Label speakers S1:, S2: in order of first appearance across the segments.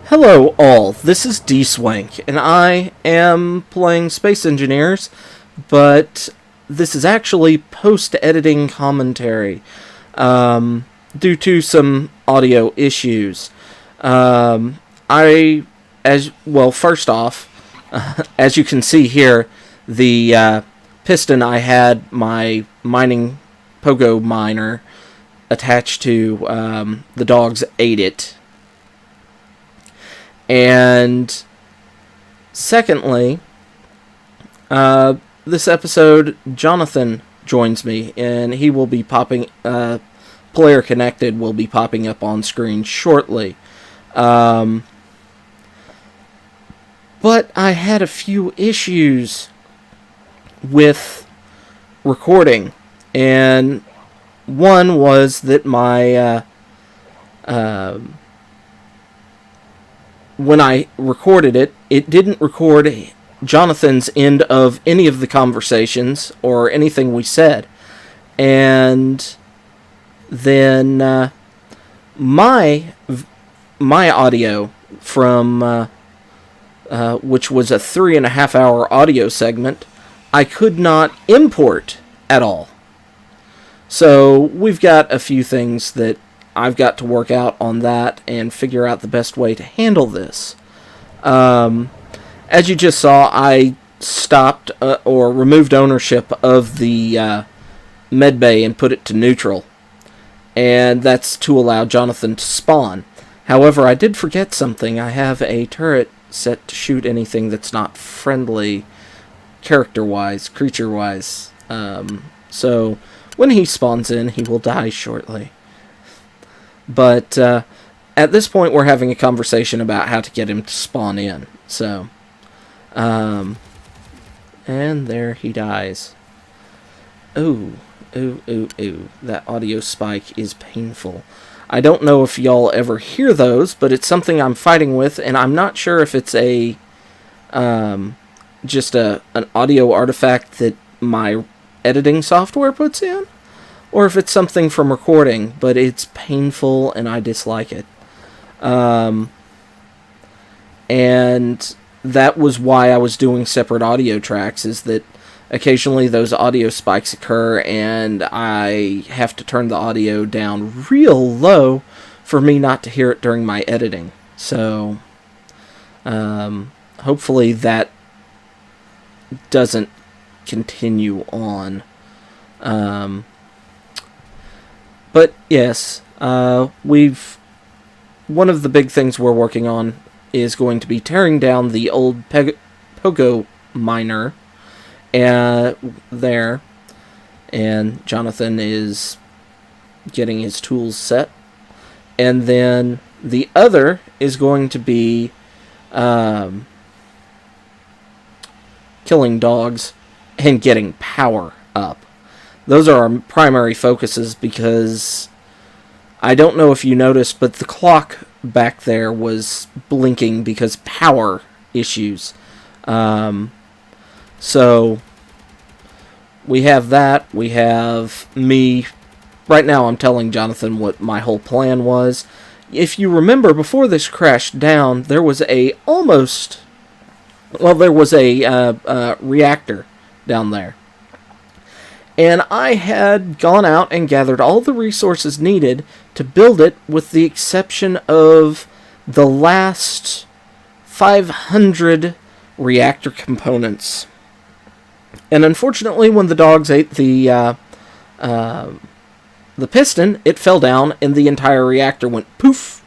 S1: Hello all, this is Dswank, and I am playing Space Engineers, but this is actually post-editing commentary, due to some audio issues. First off, as you can see here, the piston I had my mining pogo miner attached to, the dogs ate it. And secondly, this episode, Jonathan joins me, and he will be popping, Player Connected will be popping up on screen shortly. But I had a few issues with recording, and one was that my, when I recorded it, it didn't record Jonathan's end of any of the conversations or anything we said. And then my audio from which was a 3.5 hour audio segment, I could not import at all. So we've got a few things that I've got to work out on that and figure out the best way to handle this. As you just saw, I stopped or removed ownership of the medbay and put it to neutral. And that's to allow Jonathan to spawn. However, I did forget something. I have a turret set to shoot anything that's not friendly, character-wise, creature-wise. So when he spawns in, he will die shortly. But at this point, we're having a conversation about how to get him to spawn in. So, and there he dies. Ooh. That audio spike is painful. I don't know if y'all ever hear those, but it's something I'm fighting with, and I'm not sure if it's a just an audio artifact that my editing software puts in, or if it's something from recording, but it's painful and I dislike it. And that was why I was doing separate audio tracks, is that occasionally those audio spikes occur and I have to turn the audio down real low for me not to hear it during my editing. So, hopefully that doesn't continue on. But yes, one of the big things we're working on is going to be tearing down the old pogo miner there, and Jonathan is getting his tools set, and then the other is going to be killing dogs and getting power up. Those are our primary focuses, because I don't know if you noticed, but the clock back there was blinking because power issues. So we have that. We have me. Right now I'm telling Jonathan what my whole plan was. If you remember, before this crashed down, there was a reactor down there. And I had gone out and gathered all the resources needed to build it, with the exception of the last 500 reactor components. And unfortunately, when the dogs ate the piston, it fell down and the entire reactor went poof.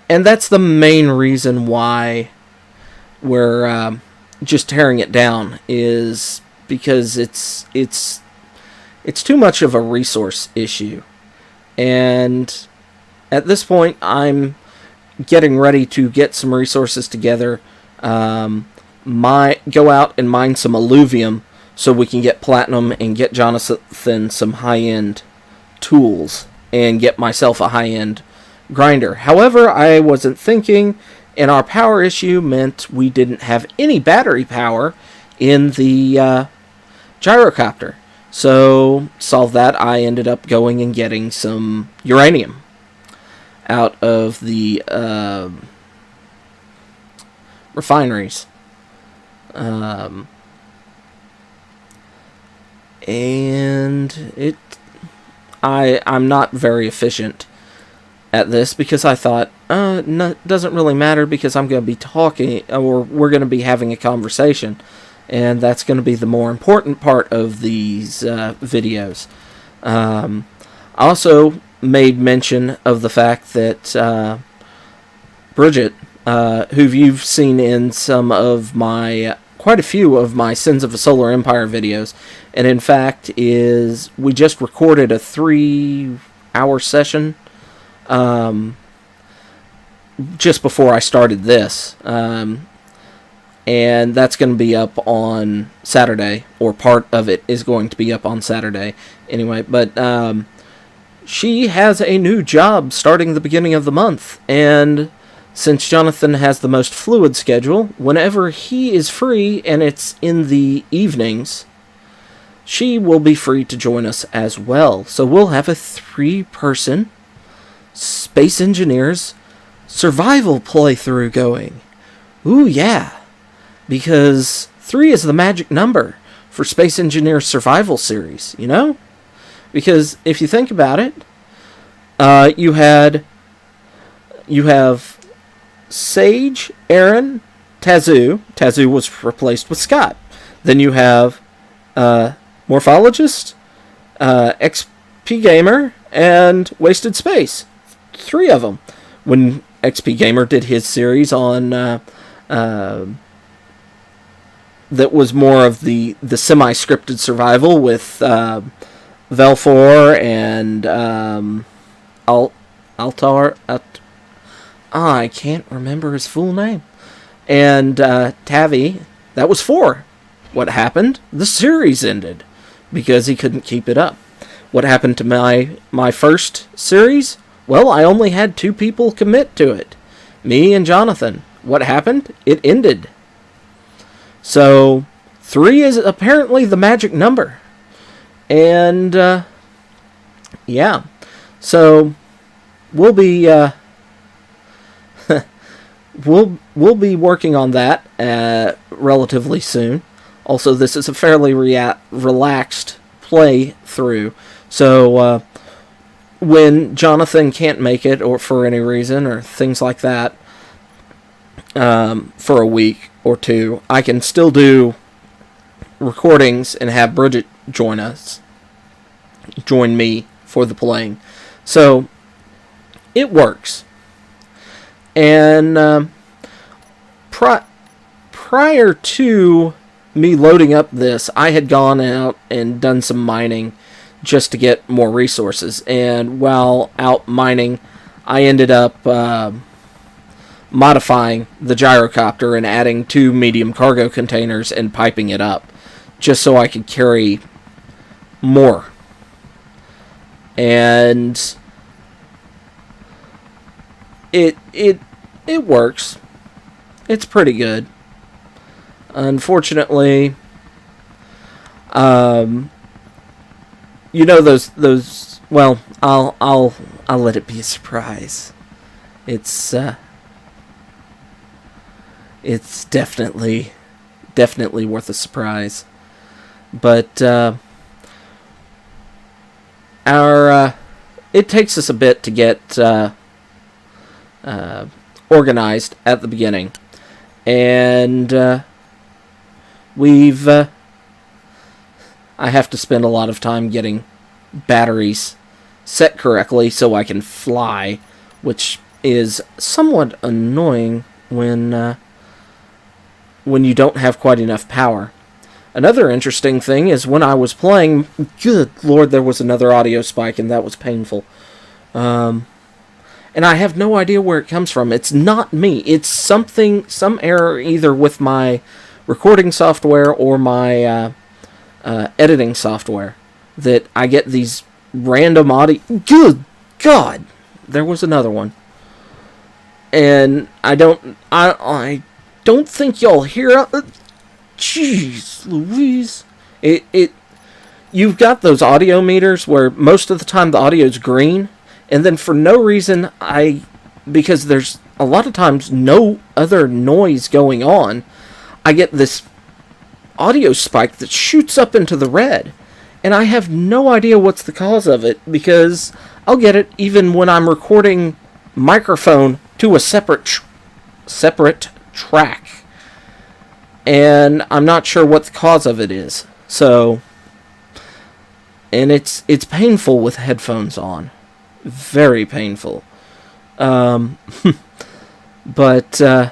S1: And that's the main reason why we're just tearing it down, is because it's too much of a resource issue. And at this point, I'm getting ready to get some resources together, go out and mine some alluvium so we can get platinum and get Jonathan some high-end tools and get myself a high-end grinder. However, I wasn't thinking, and our power issue meant we didn't have any battery power in the gyrocopter. So, solve that, I ended up going and getting some uranium. out of the refineries. And I'm not very efficient at this because I thought, no, it doesn't really matter because I'm going to be talking, or we're going to be having a conversation, and that's going to be the more important part of these videos. I also made mention of the fact that Bridget, who you've seen in quite a few of my Sins of a Solar Empire videos, and in fact we just recorded a 3-hour session just before I started this, and that's going to be up on Saturday, or part of it is going to be up on Saturday anyway, but she has a new job starting the beginning of the month, and since Jonathan has the most fluid schedule, whenever he is free and it's in the evenings, she will be free to join us as well. So we'll have a 3-person Space Engineers survival playthrough going. Ooh, yeah. Because 3 is the magic number for Space Engineers survival series, you know? Because if you think about it, you have Sage, Aaron, Tazoo. Tazoo was replaced with Scott. Then you have Morphologist, XP Gamer, and Wasted Space. 3 of them. When XP Gamer did his series on that was more of the semi-scripted survival with Velfor and Altar. I can't remember his full name. And Tavi, that was 4. What happened? The series ended because he couldn't keep it up. What happened to my first series? Well, I only had 2 people commit to it. Me and Jonathan. What happened? It ended. So 3 is apparently the magic number. And yeah. So we'll be we'll be working on that relatively soon. Also, this is a fairly relaxed playthrough, so when Jonathan can't make it, or for any reason, or things like that, for a week or 2, I can still do recordings and have Bridget join me for the playing. So it works. And prior to me loading up this, I had gone out and done some mining just to get more resources. And while out mining, I ended up modifying the gyrocopter and adding 2 medium cargo containers and piping it up just so I could carry more. And it works. It's pretty good. Unfortunately, you know those. Well, I'll let it be a surprise. It's definitely worth a surprise. But it takes us a bit to get organized at the beginning, and I have to spend a lot of time getting batteries set correctly so I can fly, which is somewhat annoying when you don't have quite enough power. Another interesting thing is when I was playing, good lord, there was another audio spike, and that was painful. And I have no idea where it comes from. It's not me. It's some error either with my recording software or my editing software that I get these random audio. Good God, there was another one, and I don't think y'all hear. Jeez, Louise, you've got those audio meters where most of the time the audio's green. And then for no reason, because there's a lot of times no other noise going on, I get this audio spike that shoots up into the red. And I have no idea what's the cause of it, because I'll get it even when I'm recording microphone to a separate track. And I'm not sure what the cause of it is. So, and it's painful with headphones on. Very painful. But, yeah,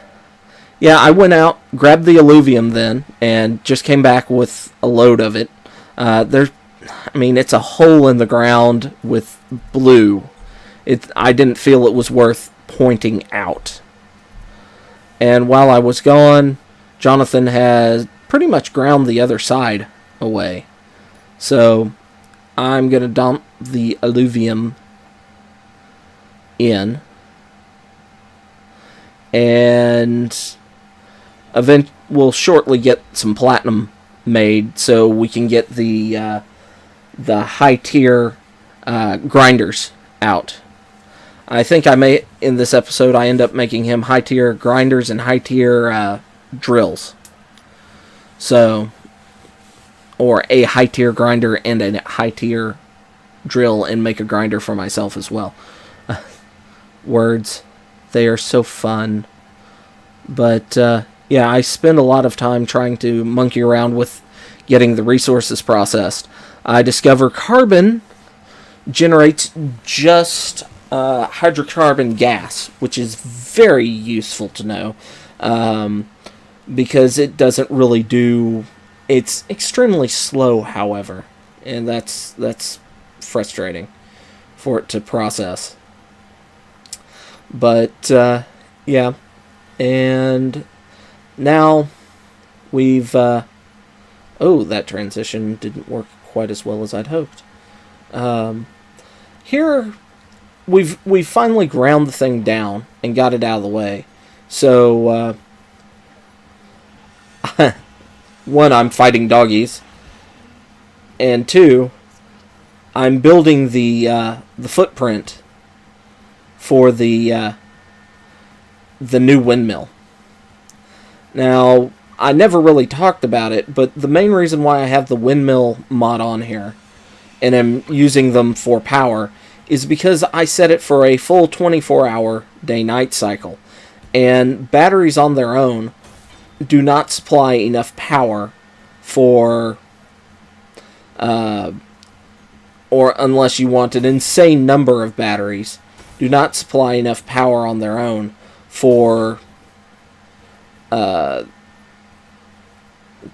S1: I went out, grabbed the alluvium then, and just came back with a load of it. It's a hole in the ground with blue. I didn't feel it was worth pointing out. And while I was gone, Jonathan has pretty much ground the other side away. So I'm going to dump the alluvium in. And we'll shortly get some platinum made so we can get the high tier grinders out. I think in this episode I end up making him high tier grinders and high tier drills. So, or a high tier grinder and a high tier drill, and make a grinder for myself as well. Words, they are so fun. But yeah, I spend a lot of time trying to monkey around with getting the resources processed. I discover carbon generates just hydrocarbon gas, which is very useful to know, because it doesn't really do... It's extremely slow, however, and that's frustrating for it to process. But, yeah, and now we've... that transition didn't work quite as well as I'd hoped. Here, we've finally ground the thing down and got it out of the way. So, one, I'm fighting doggies, and two, I'm building the footprint for the new windmill. Now, I never really talked about it, but the main reason why I have the windmill mod on here and am using them for power is because I set it for a full 24-hour day-night cycle. And batteries on their own do not supply enough power for... or unless you want an insane number of batteries, do not supply enough power on their own for...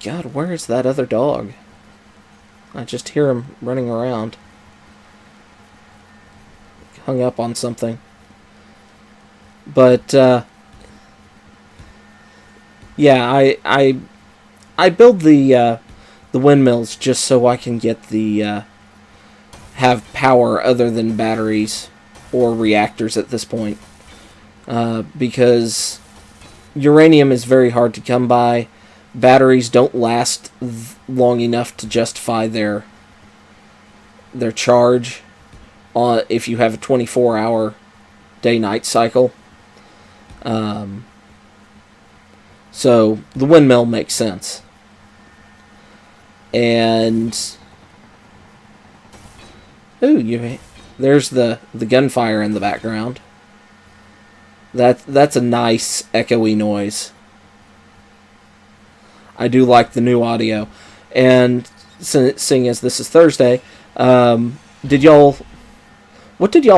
S1: God, where is that other dog? I just hear him running around. Hung up on something. But, yeah, I build the windmills just so I can get the, have power other than batteries or reactors at this point. Because uranium is very hard to come by. Batteries don't last long enough to justify their charge if you have a 24-hour day-night cycle. So the windmill makes sense. And there's the gunfire in the background. That's a nice echoey noise. I do like the new audio. And seeing as this is Thursday, what did y'all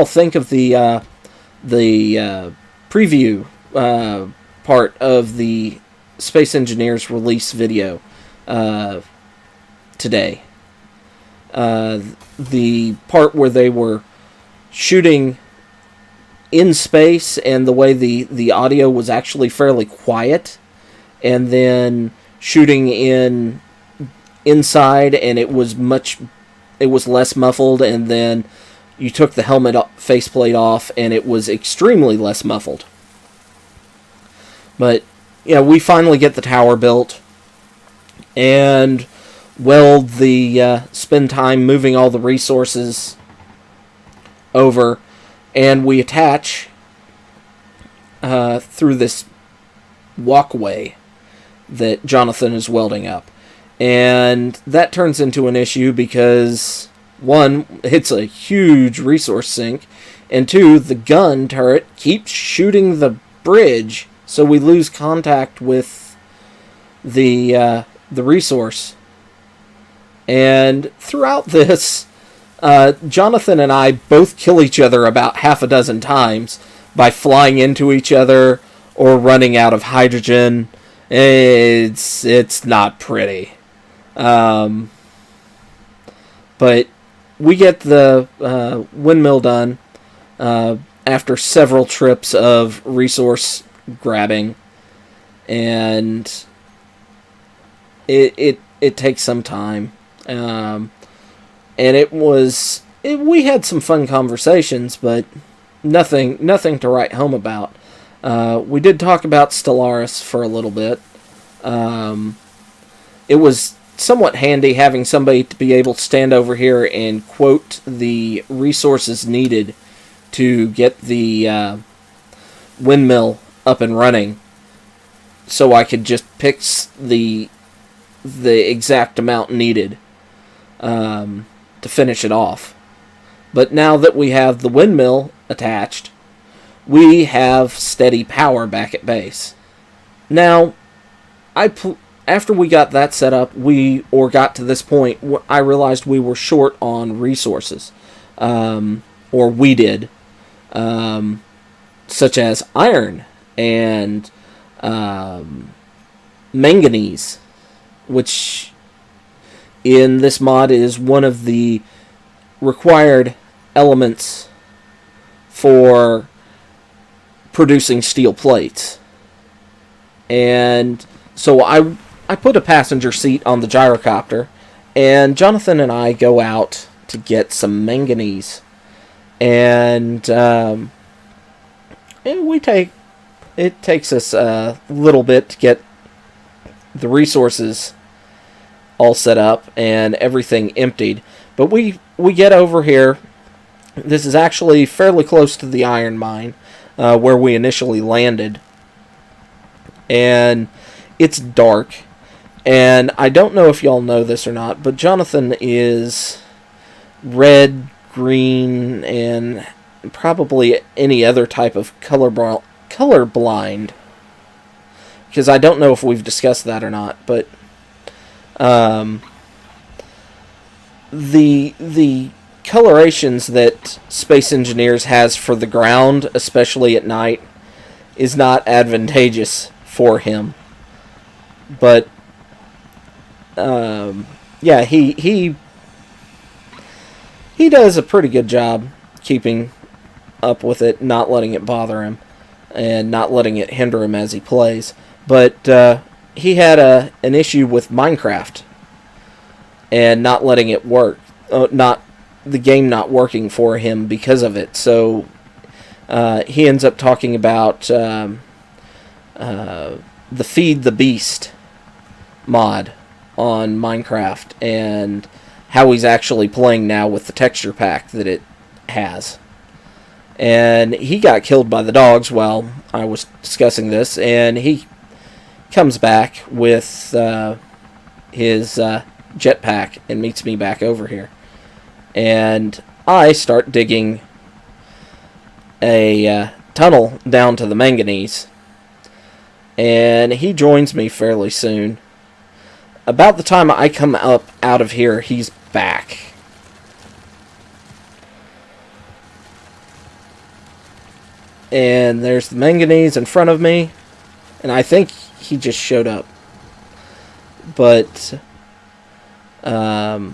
S1: think of the preview part of the Space Engineers release video today? The part where they were shooting in space and the way the audio was actually fairly quiet, and then shooting inside and it was less muffled, and then you took the helmet faceplate off and it was extremely less muffled. But yeah, we finally get the tower built and spend time moving all the resources over and we attach through this walkway that Jonathan is welding up. And that turns into an issue because, one, it's a huge resource sink, and two, the gun turret keeps shooting the bridge, so we lose contact with the resource. And throughout this, Jonathan and I both kill each other about half a dozen times by flying into each other or running out of hydrogen. It's not pretty. But we get the windmill done after several trips of resource grabbing, and it takes some time. And we had some fun conversations, but nothing to write home about. We did talk about Stellaris for a little bit. It was somewhat handy having somebody to be able to stand over here and quote the resources needed to get the windmill up and running, so I could just pick the exact amount needed to finish it off. But now that we have the windmill attached, we have steady power back at base. Now, after we got that set up, got to this point, I realized we were short on resources. Or we did. Such as iron and manganese, which in this mod is one of the required elements for producing steel plates. And so I put a passenger seat on the gyrocopter, and Jonathan and I go out to get some manganese. And it takes us a little bit to get the resources all set up and everything emptied. But we get over here. This is actually fairly close to the iron mine where we initially landed. And it's dark. And I don't know if y'all know this or not, but Jonathan is red, green, and probably any other type of colorblind. Because I don't know if we've discussed that or not, but the colorations that Space Engineers has for the ground, especially at night, is not advantageous for him. But yeah, he does a pretty good job keeping up with it, not letting it bother him, and not letting it hinder him as he plays. But he had an issue with Minecraft and not letting it work, the game not working for him because of it. So he ends up talking about the Feed the Beast mod on Minecraft and how he's actually playing now with the texture pack that it has. And he got killed by the dogs while I was discussing this, and he comes back with his jetpack and meets me back over here. And I start digging a tunnel down to the manganese, and he joins me fairly soon. About the time I come up out of here, he's back. And there's the manganese in front of me, and I think he just showed up. But at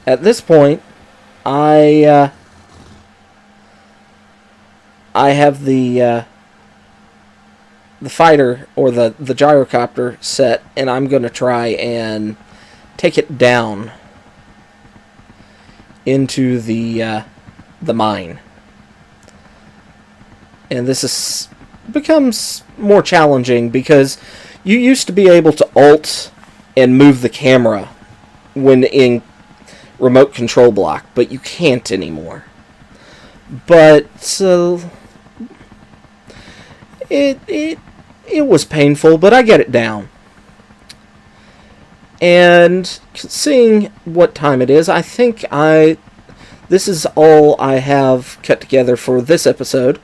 S1: this point, I have the fighter, or the gyrocopter set, and I'm going to try and take it down into the mine. And this becomes more challenging because you used to be able to alt and move the camera when in remote control block, but you can't anymore. But it was painful, but I get it down. And seeing what time it is, I think this is all I have cut together for this episode.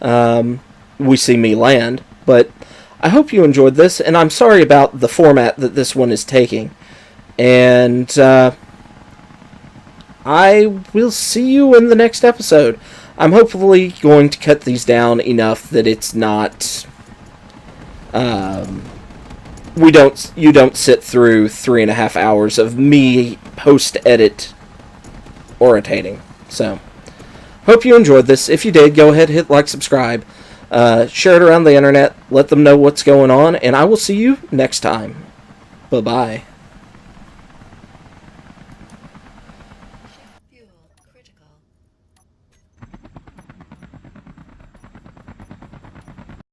S1: We See Me Land, but I hope you enjoyed this, and I'm sorry about the format that this one is taking. And I will see you in the next episode. I'm hopefully going to cut these down enough that it's not... you don't sit through 3.5 hours of me post-edit orating. So, hope you enjoyed this. If you did, go ahead, hit like, subscribe. Share it around the internet. Let them know what's going on. And I will see you next time. Bye-bye.